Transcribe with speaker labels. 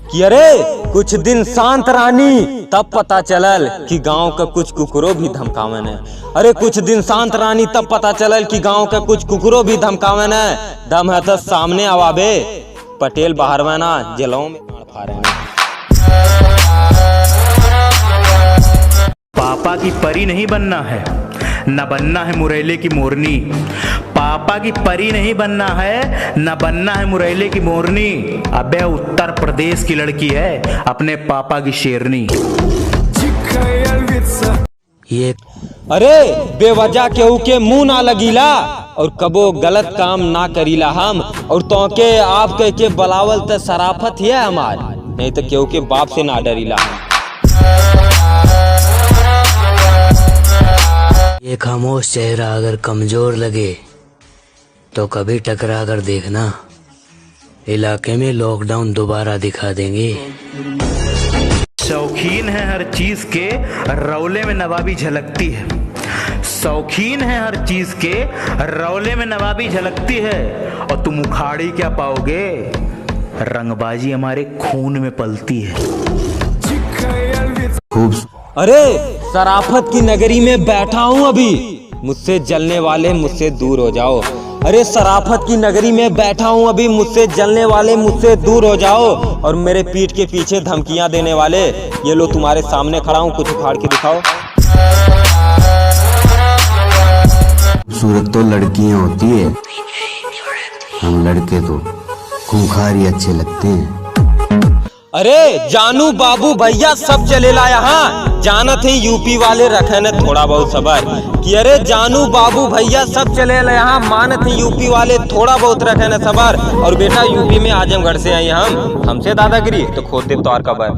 Speaker 1: कि अरे कुछ दिन शांत रानी, तब पता चलल कि गांव का कुछ कुकुरो भी धमकावन है। अरे कुछ दिन शांत रानी, तब पता चलल कि गांव का कुछ कुकुरो भी धमकावन है। दम है तो सामने आवाबे, पटेल बाहर में ना जेलों में फाड़े।
Speaker 2: पापा की परी नहीं बनना है, न बनना है मुरैले की मोरनी। पापा की परी नहीं बनना है, न बनना है मुरैले की मोरनी। अबे उत्तर प्रदेश की लड़की है, अपने पापा की शेरनी।
Speaker 1: ये अरे बेवजह केहू के मुंह ना लगीला और कबो गलत काम ना करीला हम, और तो के आप के बलावल तो शराफत है हमार, नहीं तो केहू के बाप से ना डरीला।
Speaker 3: ये खामोश चेहरा अगर कमजोर लगे तो कभी टकरा कर देखना, इलाके में लॉकडाउन दोबारा दिखा देंगे।
Speaker 2: शौकीन है हर चीज के, रौले में नवाबी झलकती है। शौकीन है हर चीज के, रौले में नवाबी झलकती है। और तुम उखाड़ी क्या पाओगे, रंगबाजी हमारे खून में पलती है।
Speaker 1: अरे शराफत की नगरी में बैठा हूँ अभी, मुझसे जलने वाले मुझसे दूर हो जाओ। अरे शराफत की नगरी में बैठा हूँ अभी, मुझसे जलने वाले मुझसे दूर हो जाओ। और मेरे पीठ के पीछे धमकियां देने वाले, ये लो तुम्हारे सामने खड़ा हूँ, कुछ उखाड़ के दिखाओ।
Speaker 4: खूबसूरत तो लड़कियां होती है, हम लड़के तो खूंखार ही अच्छे लगते हैं।
Speaker 1: अरे जानू बाबू भैया सब चलेला यहाँ, जानत है यूपी वाले रखे न थोड़ा बहुत सबर। कि अरे जानू बाबू भैया सब चलेला यहाँ, मानत है यूपी वाले थोड़ा बहुत रखे न सबर। और बेटा यूपी में आजमगढ़ से आई हमसे दादागिरी तो खोद दे तौर का बर।